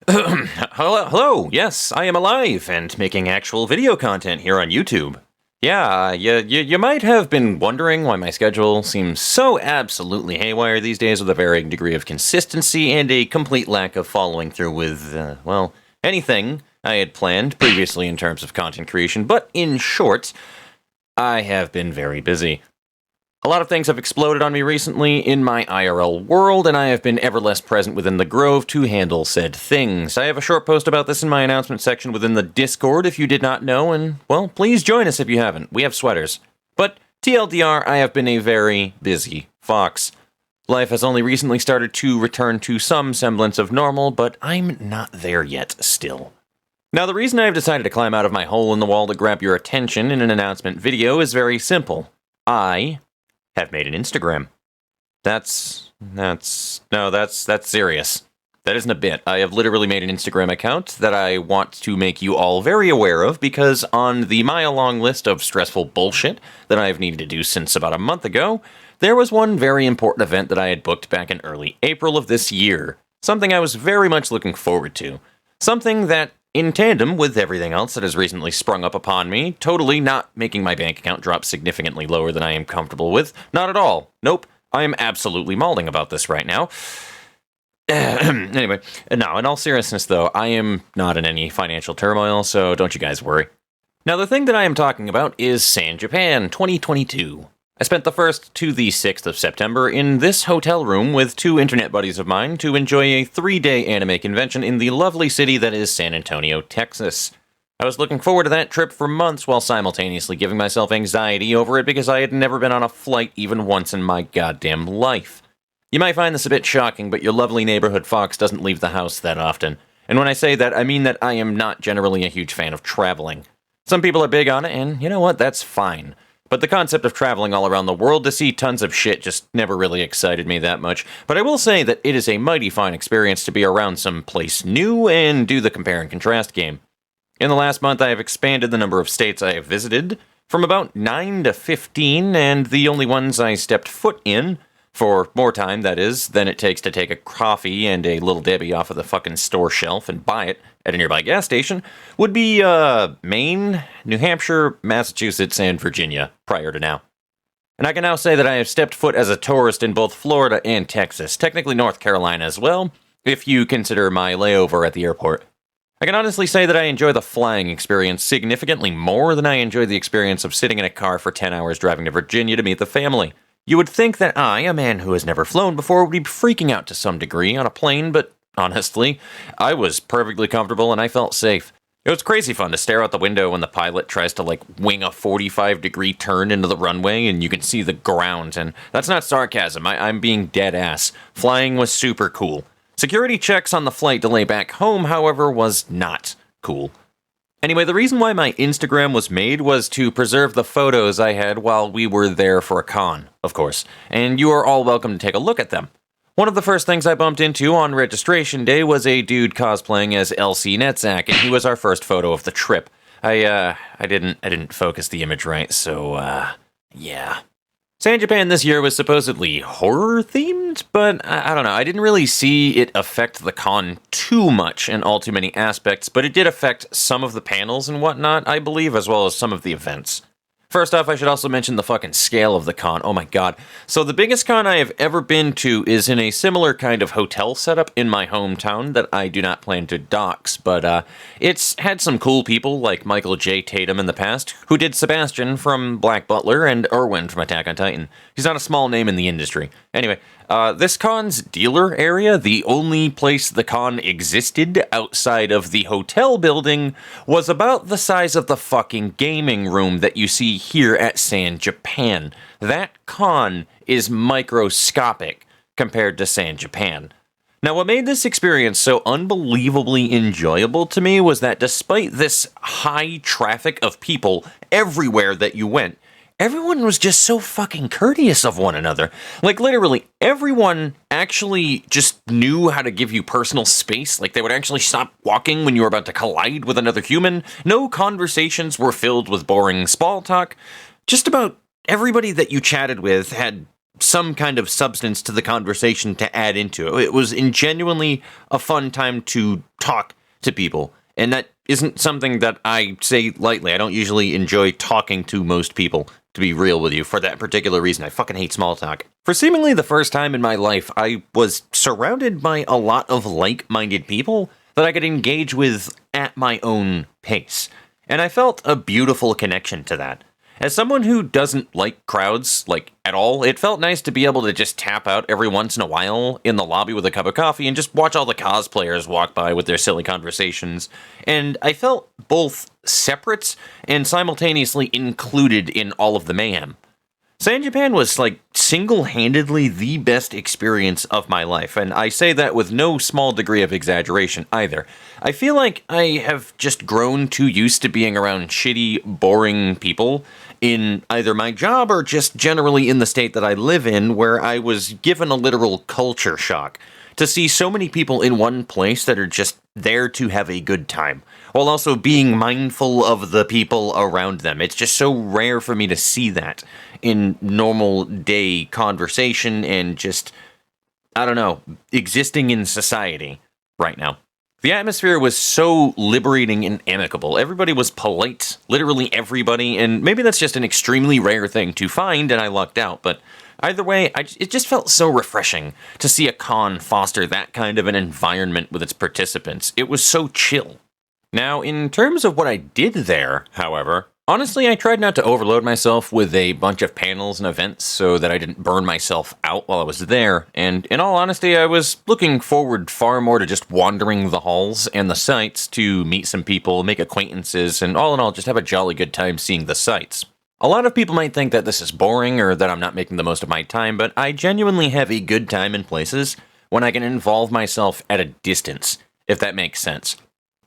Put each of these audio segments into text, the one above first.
Hello, yes, I am alive and making actual video content here on YouTube. Yeah, you might have been wondering why my schedule seems so absolutely haywire these days with a varying degree of consistency and a complete lack of following through with, anything I had planned previously in terms of content creation, but in short, I have been very busy. A lot of things have exploded on me recently in my IRL world, and I have been ever less present within the Grove to handle said things. I have a short post about this in my announcement section within the Discord if you did not know, and, well, please join us if you haven't. We have sweaters. But TLDR, I have been a very busy fox. Life has only recently started to return to some semblance of normal, but I'm not there yet still. Now, the reason I have decided to climb out of my hole in the wall to grab your attention in an announcement video is very simple. I have made an Instagram. That's serious. That isn't a bit. I have literally made an Instagram account that I want to make you all very aware of because on the mile-long list of stressful bullshit that I've needed to do since about a month ago, there was one very important event that I had booked back in early April of this year. Something I was very much looking forward to. Something that, in tandem with everything else that has recently sprung up upon me, totally not making my bank account drop significantly lower than I am comfortable with. Not at all. Nope. I am absolutely mauling about this right now. Anyway, no, in all seriousness though, I am not in any financial turmoil, so don't you guys worry. Now the thing that I am talking about is San Japan 2022. I spent the 1st to the 6th of September in this hotel room with 2 internet buddies of mine to enjoy a 3-day anime convention in the lovely city that is San Antonio, Texas. I was looking forward to that trip for months while simultaneously giving myself anxiety over it because I had never been on a flight even once in my goddamn life. You might find this a bit shocking, but your lovely neighborhood fox doesn't leave the house that often. And when I say that, I mean that I am not generally a huge fan of traveling. Some people are big on it, and you know what, that's fine. But the concept of traveling all around the world to see tons of shit just never really excited me that much. But I will say that it is a mighty fine experience to be around some place new and do the compare and contrast game. In the last month, I have expanded the number of states I have visited from about 9 to 15, and the only ones I stepped foot in, for more time, that is, than it takes to take a coffee and a Little Debbie off of the fucking store shelf and buy it at a nearby gas station, would be, Maine, New Hampshire, Massachusetts, and Virginia, prior to now. And I can now say that I have stepped foot as a tourist in both Florida and Texas, technically North Carolina as well, if you consider my layover at the airport. I can honestly say that I enjoy the flying experience significantly more than I enjoy the experience of sitting in a car for 10 hours driving to Virginia to meet the family. You would think that I, a man who has never flown before, would be freaking out to some degree on a plane, but honestly, I was perfectly comfortable and I felt safe. It was crazy fun to stare out the window when the pilot tries to, wing a 45-degree turn into the runway and you can see the ground, and that's not sarcasm, I'm being dead ass. Flying was super cool. Security checks on the flight delay back home, however, was not cool. Anyway, the reason why my Instagram was made was to preserve the photos I had while we were there for a con, of course, and you are all welcome to take a look at them. One of the first things I bumped into on registration day was a dude cosplaying as LC Netzak, and he was our first photo of the trip. I didn't focus the image right, so, yeah. San Japan this year was supposedly horror-themed, but I don't know, I didn't really see it affect the con too much in all too many aspects, but it did affect some of the panels and whatnot, I believe, as well as some of the events. First off, I should also mention the fucking scale of the con. Oh my god. So the biggest con I have ever been to is in a similar kind of hotel setup in my hometown that I do not plan to dox, but it's had some cool people like Michael J. Tatum in the past, who did Sebastian from Black Butler and Erwin from Attack on Titan. He's not a small name in the industry. Anyway, this con's dealer area, the only place the con existed outside of the hotel building, was about the size of the fucking gaming room that you see here at San Japan. That con is microscopic compared to San Japan. Now, what made this experience so unbelievably enjoyable to me was that despite this high traffic of people everywhere that you went, everyone was just so fucking courteous of one another. Like, literally, everyone actually just knew how to give you personal space. Like, they would actually stop walking when you were about to collide with another human. No conversations were filled with boring small talk. Just about everybody that you chatted with had some kind of substance to the conversation to add into it. It was genuinely a fun time to talk to people. And that isn't something that I say lightly. I don't usually enjoy talking to most people, to be real with you, for that particular reason. I fucking hate small talk. For seemingly the first time in my life, I was surrounded by a lot of like-minded people that I could engage with at my own pace. And I felt a beautiful connection to that. As someone who doesn't like crowds, like, at all, it felt nice to be able to just tap out every once in a while in the lobby with a cup of coffee and just watch all the cosplayers walk by with their silly conversations. And I felt both separate and simultaneously included in all of the mayhem. Sanjapan was, like, single-handedly the best experience of my life, and I say that with no small degree of exaggeration either. I feel like I have just grown too used to being around shitty, boring people in either my job or just generally in the state that I live in, where I was given a literal culture shock to see so many people in one place that are just there to have a good time, while also being mindful of the people around them. It's just so rare for me to see that in normal day conversation and just, I don't know, existing in society right now. The atmosphere was so liberating and amicable. Everybody was polite, literally everybody, and maybe that's just an extremely rare thing to find and I lucked out, but either way, it just felt so refreshing to see a con foster that kind of an environment with its participants. It was so chill. Now, in terms of what I did there, however, honestly, I tried not to overload myself with a bunch of panels and events so that I didn't burn myself out while I was there, and in all honesty, I was looking forward far more to just wandering the halls and the sites to meet some people, make acquaintances, and all in all, just have a jolly good time seeing the sights. A lot of people might think that this is boring or that I'm not making the most of my time, but I genuinely have a good time in places when I can involve myself at a distance, if that makes sense.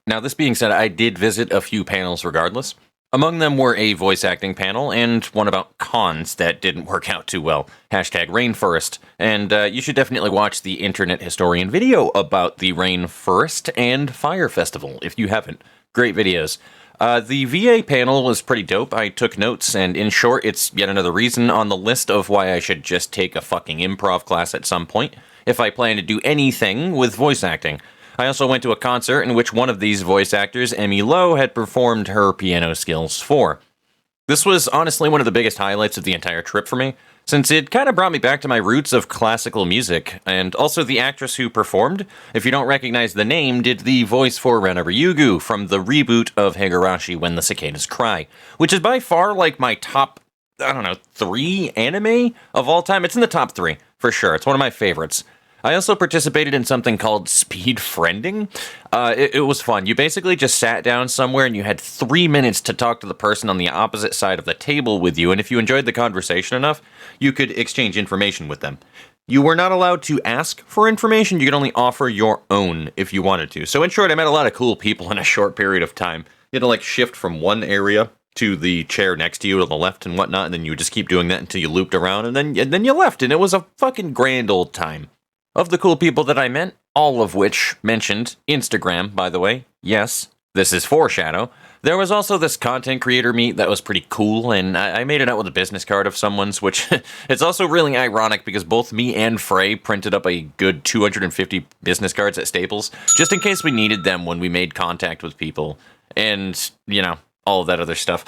Now, this being said, I did visit a few panels regardless. Among them were a voice acting panel and one about cons that didn't work out too well. Hashtag Rainforest. And you should definitely watch the Internet Historian video about the Rainforest and Fire Festival if you haven't. Great videos. The VA panel was pretty dope. I took notes, and in short, it's yet another reason on the list of why I should just take a fucking improv class at some point if I plan to do anything with voice acting. I also went to a concert in which one of these voice actors, Emmy Lowe, had performed her piano skills for. This was honestly one of the biggest highlights of the entire trip for me, since it kind of brought me back to my roots of classical music, and also the actress who performed, if you don't recognize the name, did the voice for Ren Ryugu from the reboot of Higurashi When the Cicadas Cry, which is by far like my top, 3 anime of all time. It's in the top 3, for sure. It's one of my favorites. I also participated in something called speed friending. It was fun. You basically just sat down somewhere and you had 3 minutes to talk to the person on the opposite side of the table with you, and if you enjoyed the conversation enough, you could exchange information with them. You were not allowed to ask for information, you could only offer your own if you wanted to. So in short, I met a lot of cool people in a short period of time. You had to shift from one area to the chair next to you to the left and whatnot, and then you would just keep doing that until you looped around, and then you left, and it was a fucking grand old time. Of the cool people that I met, all of which mentioned Instagram, by the way, yes, this is foreshadow, there was also this content creator meet that was pretty cool, and I made it out with a business card of someone's, which it's also really ironic because both me and Frey printed up a good 250 business cards at Staples, just in case we needed them when we made contact with people, and, all of that other stuff.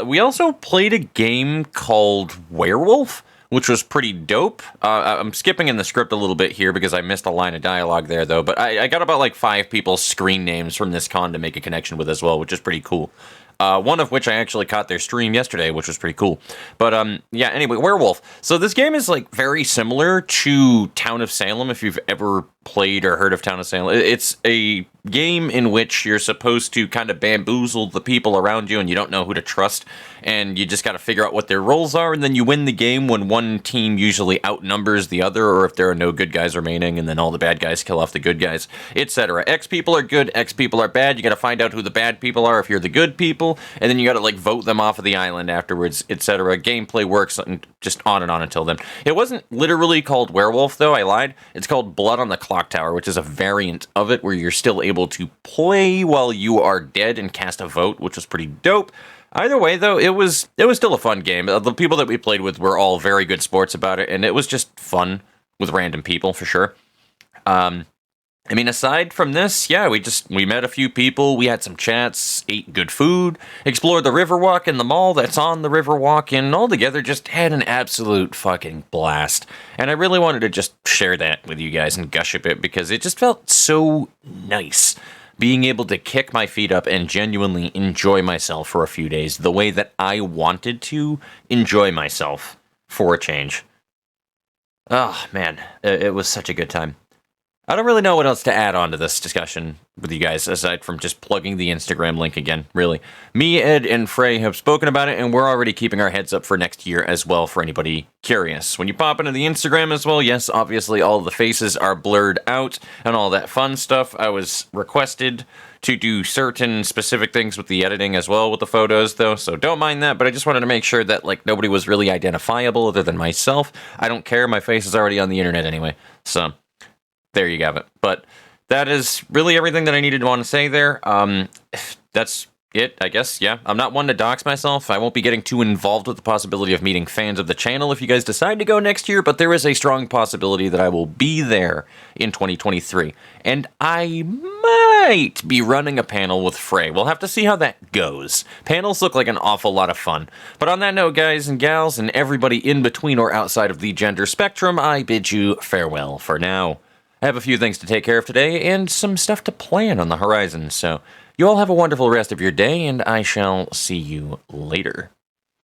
We also played a game called Werewolf, which was pretty dope. I'm skipping in the script a little bit here because I missed a line of dialogue there, though. But I got about 5 people's screen names from this con to make a connection with as well, which is pretty cool. One of which I actually caught their stream yesterday, which was pretty cool. But anyway, Werewolf. So this game is very similar to Town of Salem, if you've ever played or heard of Town of Salem. It's a game in which you're supposed to kind of bamboozle the people around you and you don't know who to trust, and you just got to figure out what their roles are, and then you win the game when one team usually outnumbers the other, or if there are no good guys remaining, and then all the bad guys kill off the good guys, etc. X people are good, X people are bad. You got to find out who the bad people are if you're the good people, and then you got to vote them off of the island afterwards, etc. Gameplay works and just on and on until then. It wasn't literally called Werewolf, though. I lied. It's called Blood on the Clock Tower, which is a variant of it where you're still able to play while you are dead and cast a vote, which was pretty dope. Either way, though, it was still a fun game. The people that we played with were all very good sports about it, and it was just fun with random people for sure. I mean, aside from this, yeah, we met a few people, we had some chats, ate good food, explored the Riverwalk and the mall that's on the Riverwalk, and altogether just had an absolute fucking blast. And I really wanted to just share that with you guys and gush a bit because it just felt so nice being able to kick my feet up and genuinely enjoy myself for a few days the way that I wanted to enjoy myself for a change. Oh, man, it was such a good time. I don't really know what else to add on to this discussion with you guys, aside from just plugging the Instagram link again, really. Me, Ed, and Frey have spoken about it, and we're already keeping our heads up for next year as well for anybody curious. When you pop into the Instagram as well, yes, obviously all of the faces are blurred out and all that fun stuff. I was requested to do certain specific things with the editing as well with the photos, though, so don't mind that, but I just wanted to make sure that, like, nobody was really identifiable other than myself. I don't care, my face is already on the internet anyway, so there you have it. But that is really everything that I needed to want to say there. That's it, I guess. Yeah, I'm not one to dox myself. I won't be getting too involved with the possibility of meeting fans of the channel if you guys decide to go next year, but there is a strong possibility that I will be there in 2023. And I might be running a panel with Frey. We'll have to see how that goes. Panels look like an awful lot of fun. But on that note, guys and gals, and everybody in between or outside of the gender spectrum, I bid you farewell for now. I have a few things to take care of today, and some stuff to plan on the horizon, so you all have a wonderful rest of your day, and I shall see you later.